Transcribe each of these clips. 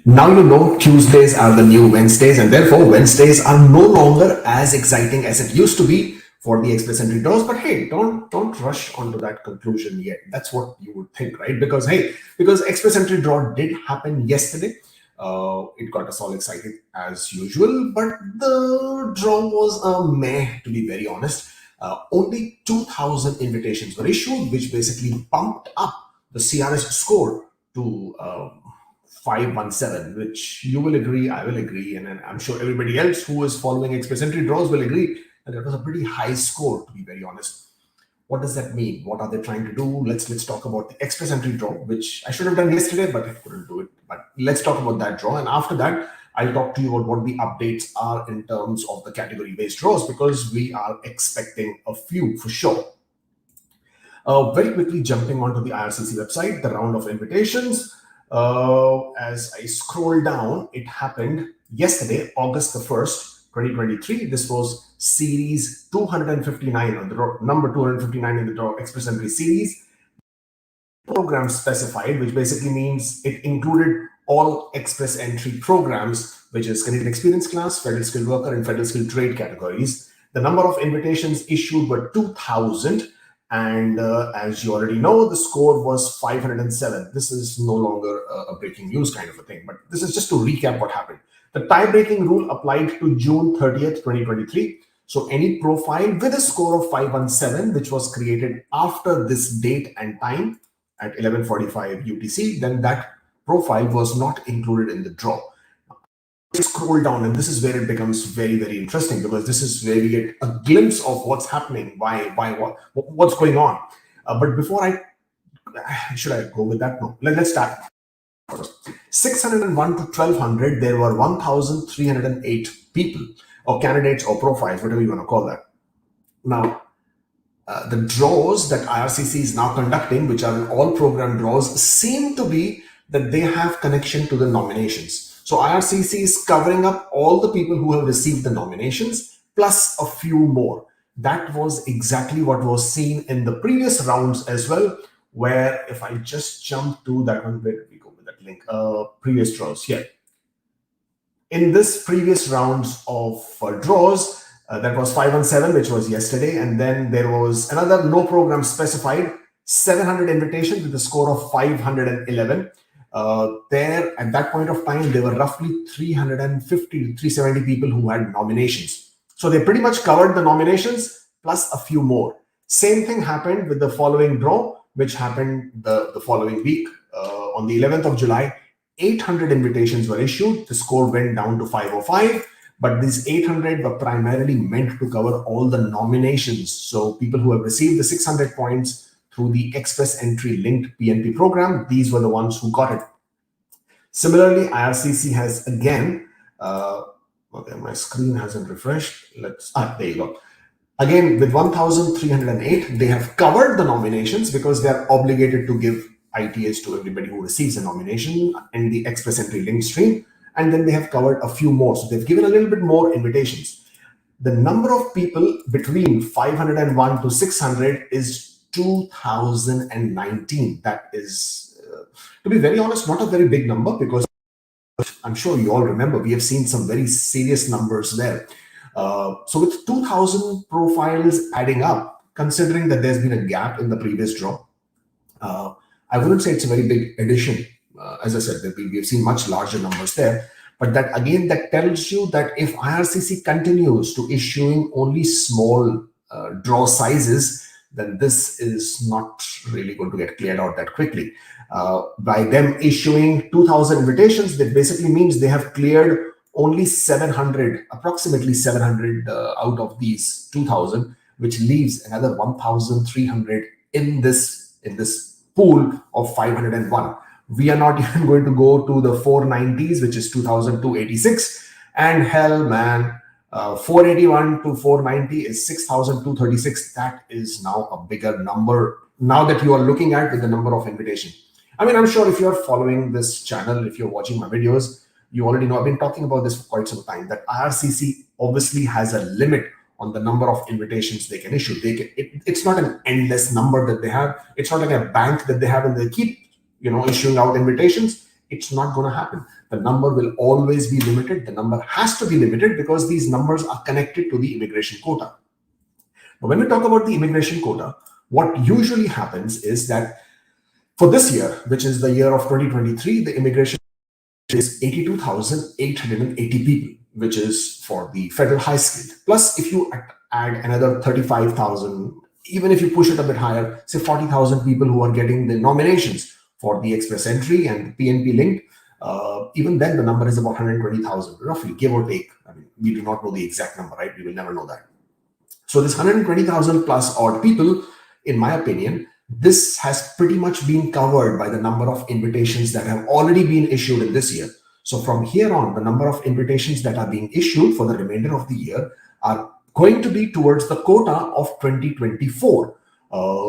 Now you know Tuesdays are the new Wednesdays, and therefore Wednesdays are no longer as exciting as it used to be for the express entry draws. But hey, don't rush onto that conclusion yet. That's what you would think, right? Because express entry draw did happen yesterday. It got us all excited as usual, but the draw was a meh, to be very honest. Only 2,000 invitations were issued, which basically bumped up the CRS score to 517, which you will agree, I will agree, and I'm sure everybody else who is following express entry draws will agree that it was a pretty high score, to be very honest. What does that mean? What are they trying to do? Let's talk about the express entry draw, which I should have done yesterday, but I couldn't do it. But let's talk about that draw, and after that, I'll talk to you about what the updates are in terms of the category-based draws, because we are expecting a few for sure. Very quickly jumping onto the IRCC website, the round of invitations. As I scroll down, it happened yesterday, August the 1st, 2023. This was series 259, or the number 259 in the draw express entry series. Program specified, which basically means it included all express entry programs, which is Canadian Experience Class, Federal Skilled Worker, and Federal Skilled Trade categories. The number of invitations issued were 2,000. And as you already know, the score was 507. This is no longer a breaking news kind of a thing, but this is just to recap what happened. The tie-breaking rule applied to June 30th, 2023. So any profile with a score of 517, which was created after this date and time at 11:45 UTC, then that profile was not included in the draw. Scroll down, and this is where it becomes very, very interesting, because this is where we get a glimpse of what's happening, what's going on. But before should I go with that? No, let's start. 601 to 1,200, there were 1,308 people, or candidates, or profiles, whatever you want to call that. Now, the draws that IRCC is now conducting, which are all program draws, seem to be that they have connection to the nominations. So IRCC is covering up all the people who have received the nominations, plus a few more. That was exactly what was seen in the previous rounds as well, where if I just jump to that one, where did we go with that link? Previous draws, yeah. In this previous rounds of draws, that was 517, which was yesterday, and then there was another no program specified, 700 invitations with a score of 511. There, at that point of time, there were roughly 350 to 370 people who had nominations. So they pretty much covered the nominations plus a few more. Same thing happened with the following draw, which happened the following week. On the 11th of July, 800 invitations were issued. The score went down to 505. But these 800 were primarily meant to cover all the nominations. So people who have received the 600 points through the express entry linked PNP program, these were the ones who got it. Similarly, IRCC has again, okay, my screen hasn't refreshed. There you go. Again, with 1,308, they have covered the nominations because they are obligated to give ITAs to everybody who receives a nomination in the express entry linked stream. And then they have covered a few more. So they've given a little bit more invitations. The number of people between 501 to 600 is 2,019. That is, to be very honest, not a very big number, because I'm sure you all remember, we have seen some very serious numbers there. So with 2,000 profiles adding up, considering that there's been a gap in the previous draw, I wouldn't say it's a very big addition. As I said, we have seen much larger numbers there. But that again, that tells you that if IRCC continues to issuing only small draw sizes, then this is not really going to get cleared out that quickly. By them issuing 2,000 invitations, that basically means they have cleared only 700, approximately 700 out of these 2,000, which leaves another 1,300 in this pool of 501. We are not even going to go to the 490s, which is 2,286. And hell, man, 481 to 490 is 6,236. That is now a bigger number now that you are looking at with the number of invitations. I mean, I'm sure if you're following this channel, if you're watching my videos, you already know I've been talking about this for quite some time, that IRCC obviously has a limit on the number of invitations they can issue. It's not an endless number that they have. It's not like a bank that they have and they keep issuing out invitations. It's not going to happen. The number will always be limited. The number has to be limited because these numbers are connected to the immigration quota. But when we talk about the immigration quota, what usually happens is that for this year, which is the year of 2023, the immigration is 82,880 people, which is for the federal high skilled. Plus, if you add another 35,000, even if you push it a bit higher, say 40,000 people who are getting the nominations for the express entry and PNP linked, even then the number is about 120,000, roughly, give or take. I mean, we do not know the exact number, right? We will never know that. So this 120,000 plus odd people, in my opinion, this has pretty much been covered by the number of invitations that have already been issued in this year. So from here on, the number of invitations that are being issued for the remainder of the year are going to be towards the quota of 2024.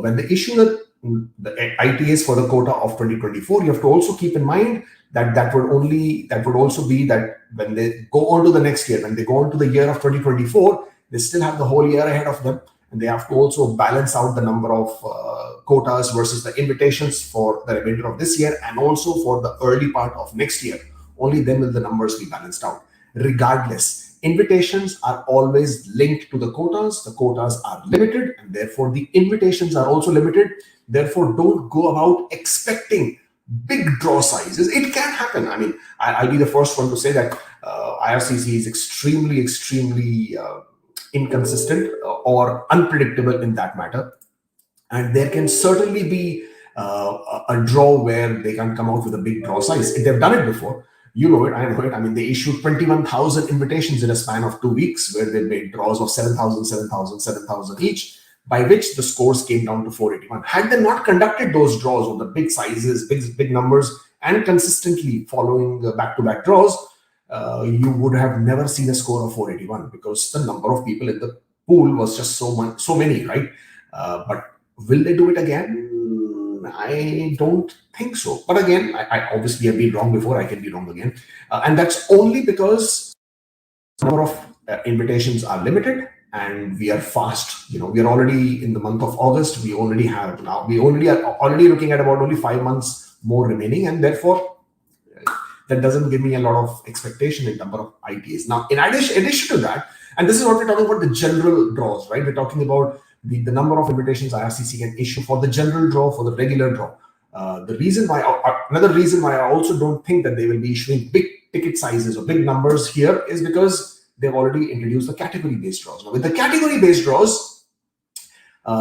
When they issue the ITAs for the quota of 2024, you have to also keep in mind that that would also be that when they go on to the next year, when they go on to the year of 2024, they still have the whole year ahead of them, and they have to also balance out the number of quotas versus the invitations for the remainder of this year and also for the early part of next year. Only then will the numbers be balanced out. Regardless, invitations are always linked to the quotas. The quotas are limited, and therefore the invitations are also limited. Therefore, don't go about expecting big draw sizes. It can happen. I mean, I'll be the first one to say that IRCC is extremely inconsistent or unpredictable in that matter. And there can certainly be a draw where they can come out with a big draw size. They've done it before. You know it, I know it. I mean, they issued 21,000 invitations in a span of 2 weeks where they made draws of 7,000, 7,000, 7,000 each, by which the scores came down to 481. Had they not conducted those draws with the big sizes, big numbers, and consistently following back-to-back draws, you would have never seen a score of 481 because the number of people in the pool was just so many, right? But will they do it again? I don't think so. But again, I obviously have been wrong before. I can be wrong again. And that's only because the number of invitations are limited and we are fast. You know, we are already in the month of August. We are already looking at about only 5 months more remaining. And therefore, that doesn't give me a lot of expectation in number of ITAs. Now, in addition to that, and this is what we're talking about, the general draws, right? We're talking about the number of invitations IRCC can issue for the general draw, for the regular draw. Another reason why I also don't think that they will be issuing big ticket sizes or big numbers here is because they've already introduced the category-based draws. Now, with the category-based draws,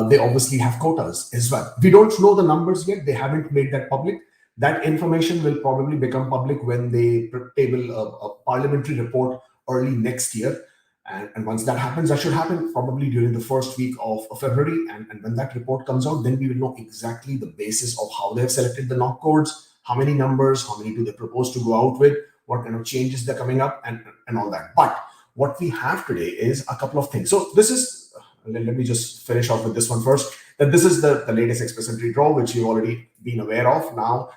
they obviously have quotas as well. We don't know the numbers yet. They haven't made that public. That information will probably become public when they table a parliamentary report early next year. And once that happens, that should happen probably during the first week of February. And when that report comes out, then we will know exactly the basis of how they've selected the knock codes, how many numbers, how many do they propose to go out with, what kind of changes they're coming up, and all that. But what we have today is a couple of things. So this is, let me just finish off with this one first, that this is the latest express entry draw, which you've already been aware of. Now,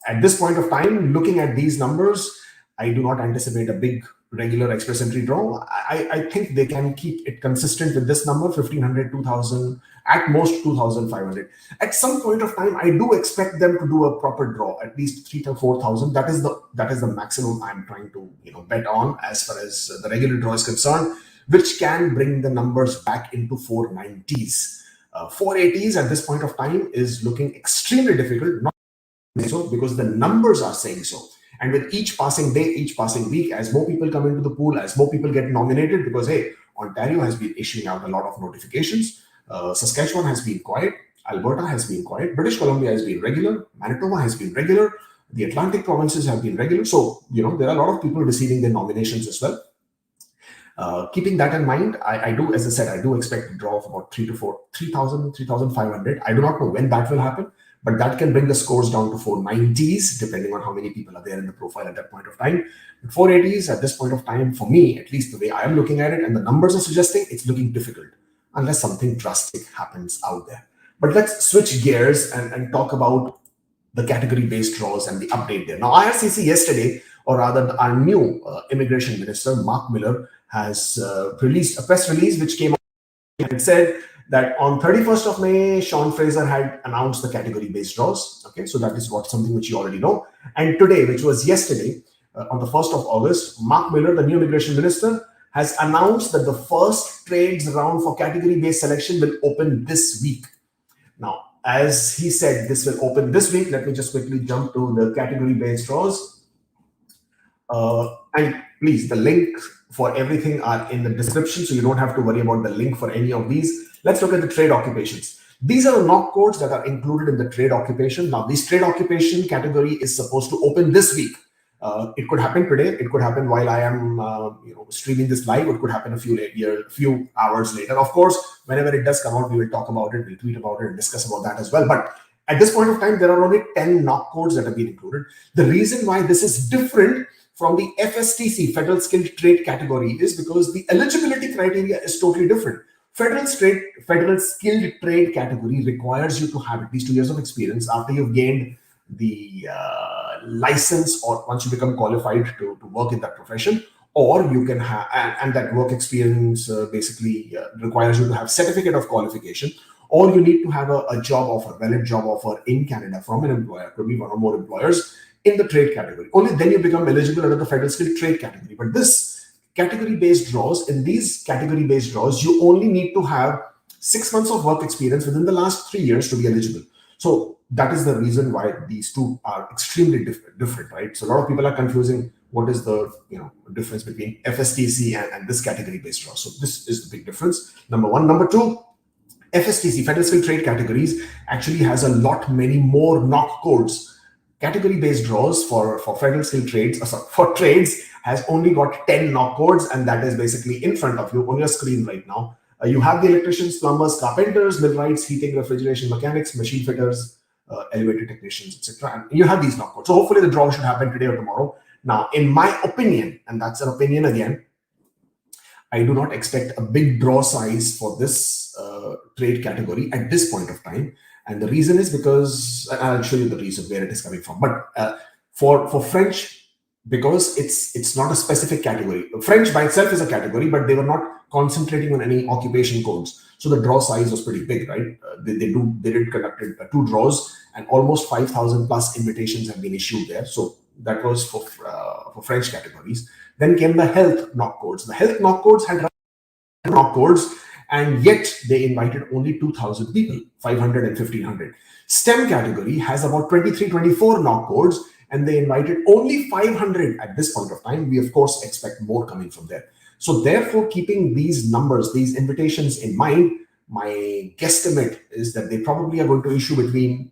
at this point of time, looking at these numbers, I do not anticipate a big regular express entry draw. I think they can keep it consistent with this number, 1,500, 2,000, at most 2,500. At some point of time, I do expect them to do a proper draw, at least 3,000 to 4,000. That is the maximum I'm trying to bet on as far as the regular draw is concerned, which can bring the numbers back into 490s. 480s at this point of time is looking extremely difficult, not so because the numbers are saying so. And with each passing day, each passing week, as more people come into the pool, as more people get nominated, because hey, Ontario has been issuing out a lot of notifications. Saskatchewan has been quiet. Alberta has been quiet. British Columbia has been regular. Manitoba has been regular. The Atlantic provinces have been regular. So, there are a lot of people receiving their nominations as well. Keeping that in mind, I do, as I said, I do expect a draw of about 3,000, 3,500. I do not know when that will happen, but that can bring the scores down to 490s, depending on how many people are there in the profile at that point of time. But 480s at this point of time, for me, at least the way I am looking at it, and the numbers are suggesting, it's looking difficult, unless something drastic happens out there. But let's switch gears and talk about the category-based draws and the update there. Now, IRCC yesterday, or rather our new immigration minister, Mark Miller, has released a press release which came out and said that on 31st of May, Sean Fraser had announced the category-based draws. Okay, so that is something which you already know. And today, which was yesterday, on the 1st of August, Mark Miller, the new immigration minister, has announced that the first trades round for category-based selection will open this week. Now, as he said, this will open this week. Let me just quickly jump to the category-based draws. And please, the link for everything are in the description, so you don't have to worry about the link for any of these. Let's look at the trade occupations. These are the knock codes that are included in the trade occupation. Now, this trade occupation category is supposed to open this week. It could happen today. It could happen while I am, streaming this live. It could happen a few hours later. Of course, whenever it does come out, we will talk about it. We'll tweet about it and discuss about that as well. But at this point of time, there are only 10 knock codes that have been included. The reason why this is different from the FSTC, Federal Skilled Trade category, is because the eligibility criteria is totally different. Federal Skilled Trade category requires you to have at least 2 years of experience after you've gained the license, or once you become qualified to work in that profession, or you can have, and that work experience basically requires you to have certificate of qualification, or you need to have a job offer, valid job offer in Canada from an employer, could be one or more employers in the trade category. Only then you become eligible under the Federal Skilled Trade category. But this category-based draws, in these category-based draws, you only need to have 6 months of work experience within the last 3 years to be eligible. So that is the reason why these two are extremely different, right? So a lot of people are confusing what is the difference between FSTC and this category-based draw. So this is the big difference. Number one. Number two, FSTC, Federal Skilled Trade categories, actually has a lot many more knock codes. Category-based draws for federal skilled trades, for trades, has only got 10 knock codes, and that is basically in front of you on your screen right now. You have the electricians, plumbers, carpenters, millwrights, heating, refrigeration mechanics, machine fitters, elevator technicians, etc. And you have these knock codes. So hopefully the draw should happen today or tomorrow. Now, in my opinion, and that's an opinion again, I do not expect a big draw size for this trade category at this point of time. And the reason is because, I'll show you the reason where it is coming from. But for French, because it's not a specific category. French by itself is a category, but they were not concentrating on any occupation codes. So the draw size was pretty big, right? They did conduct 2 draws, and almost 5,000 plus invitations have been issued there. So that was for French categories. Then came the health knock codes. The health knock codes had knock codes, and yet they invited only 2,000 people, 500 and 1,500. STEM category has about 23, 24 knock codes, and they invited only 500 at this point of time. We, of course, expect more coming from there. So therefore, keeping these numbers, these invitations in mind, my guesstimate is that they probably are going to issue between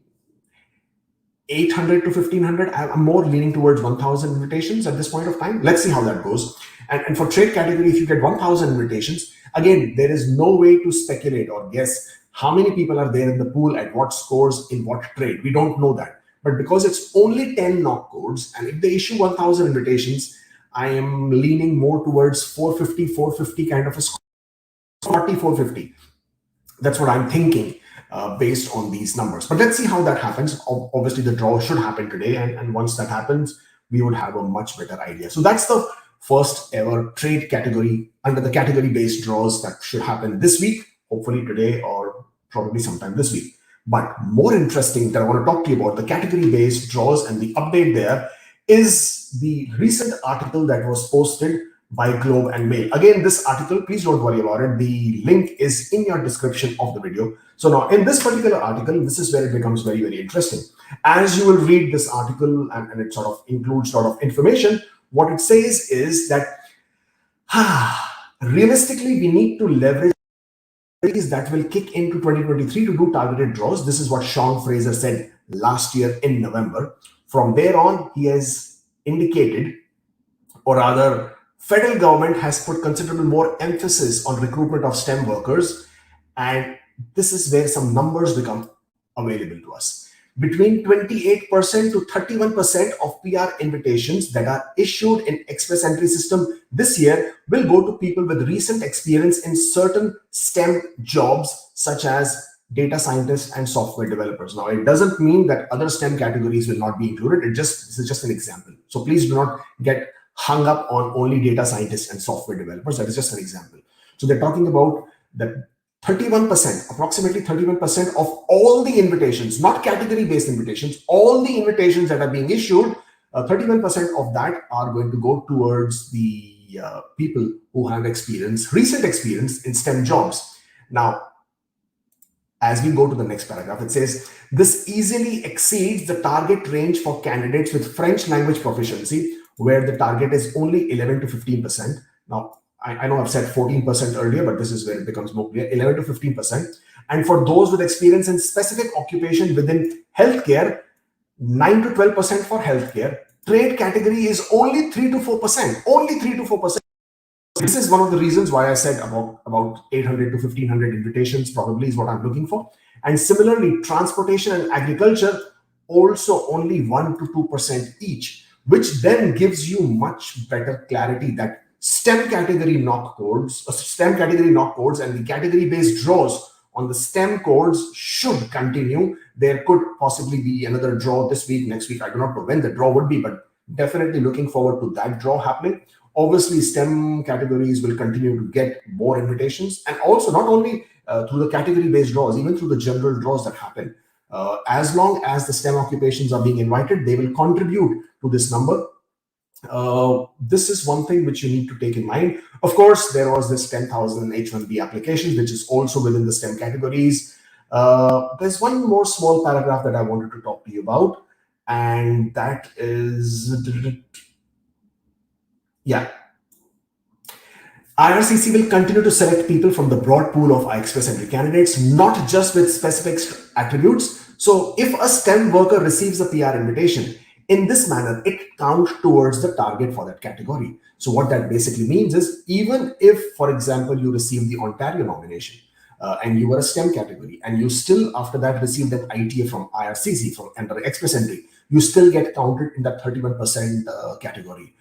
800 to 1,500. I'm more leaning towards 1,000 invitations at this point of time. Let's see how that goes. And for trade category, if you get 1,000 invitations, again, there is no way to speculate or guess how many people are there in the pool, at what scores, in what trade. We don't know that. But because it's only 10 knock codes, and if they issue 1,000 invitations, I am leaning more towards 450 kind of a score, 450. That's what I'm thinking based on these numbers. But let's see how that happens. Obviously, the draw should happen today. And once that happens, we would have a much better idea. So that's the first ever trade category under the category-based draws that should happen this week, hopefully today or probably sometime this week. But more interesting that I want to talk to you about the category-based draws and the update there is the recent article that was posted by Globe and Mail. Again, this article, please don't worry about it. The link is in your description of the video. So now in this particular article, this is where it becomes very, very interesting. As you will read this article and it sort of includes a lot of information, what it says is that realistically, we need to leverage that will kick into 2023 to do targeted draws. This is what Sean Fraser said last year in November. From there on, he has indicated, or rather, federal government has put considerable more emphasis on recruitment of STEM workers. And this is where some numbers become available to us. Between 28% to 31% of PR invitations that are issued in Express Entry system this year will go to people with recent experience in certain STEM jobs, such as data scientists and software developers. Now, it doesn't mean that other STEM categories will not be included. This is just an example. So please do not get hung up on only data scientists and software developers. That is just an example. So they're talking about that 31%, approximately 31% of all the invitations, not category-based invitations, all the invitations that are being issued, 31% of that are going to go towards the people who have recent experience in STEM jobs. Now, as we go to the next paragraph, it says, this easily exceeds the target range for candidates with French language proficiency, where the target is only 11 to 15%. Now, I know I've said 14% earlier, but this is where it becomes more clear, 11 to 15%. And for those with experience in specific occupation within healthcare, 9 to 12% for healthcare. Trade category is only 3 to 4%, only 3 to 4%. This is one of the reasons why I said about 800 to 1500 invitations probably is what I'm looking for. And similarly, transportation and agriculture also only 1 to 2% each, which then gives you much better clarity that STEM category knock codes and the category-based draws on the STEM codes should continue. There could possibly be another draw this week, next week. I do not know when the draw would be, but definitely looking forward to that draw happening. Obviously, STEM categories will continue to get more invitations, and also not only through the category-based draws, even through the general draws that happen. As long as the STEM occupations are being invited, they will contribute to this number. This is one thing which you need to take in mind. Of course, there was this 10,000 H1B applications, which is also within the STEM categories. There's one more small paragraph that I wanted to talk to you about, and that is, IRCC will continue to select people from the broad pool of iExpress entry candidates, not just with specific attributes. So if a STEM worker receives a PR invitation, in this manner, it counts towards the target for that category. So what that basically means is, even if, for example, you receive the Ontario nomination and you were a STEM category, and you still after that received an ITA from IRCC from under Express entry, you still get counted in that 31% category.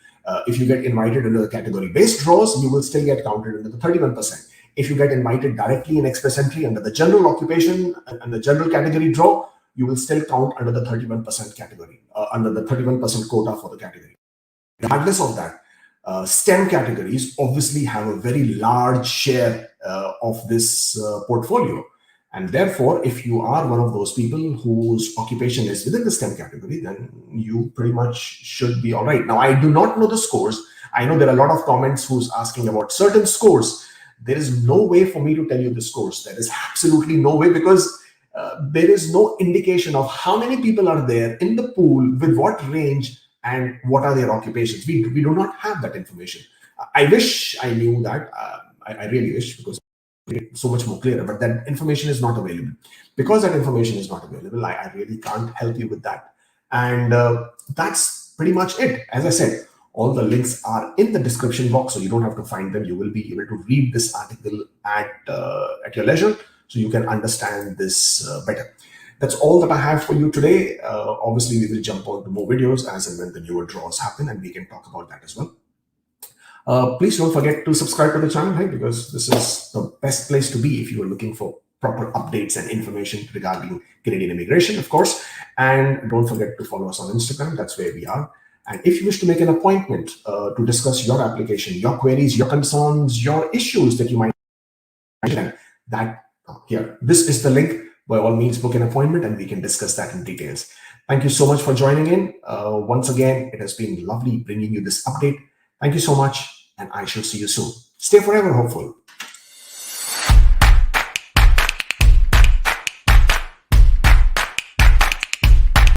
If you get invited into the category-based draws, you will still get counted into the 31%. If you get invited directly in Express entry under the general occupation and the general category draw, you will still count under the 31% category, under the 31% quota for the category. Regardless of that, STEM categories obviously have a very large share of this portfolio. And therefore, if you are one of those people whose occupation is within the STEM category, then you pretty much should be all right. Now, I do not know the scores. I know there are a lot of comments who's asking about certain scores. There is no way for me to tell you the scores. There is absolutely no way, because there is no indication of how many people are there in the pool, with what range, and what are their occupations. We do not have that information. I wish I knew that. I really wish, because it's so much more clearer, but that information is not available. Because that information is not available, I really can't help you with that. And that's pretty much it. As I said, all the links are in the description box, so you don't have to find them. You will be able to read this article at your leisure, so you can understand this better. That's all that I have for you today. Obviously, we will jump on to more videos as and when the newer draws happen, and we can talk about that as well. Please don't forget to subscribe to the channel, right? Because this is the best place to be if you are looking for proper updates and information regarding Canadian immigration, of course. And don't forget to follow us on Instagram. That's where we are. And if you wish to make an appointment to discuss your application, your queries, your concerns, your issues that you might have, that here, this is the link. By all means, book an appointment and we can discuss that in details. Thank you so much for joining in. Once again, it has been lovely bringing you this update. Thank you so much, and I shall see you soon. Stay forever hopeful.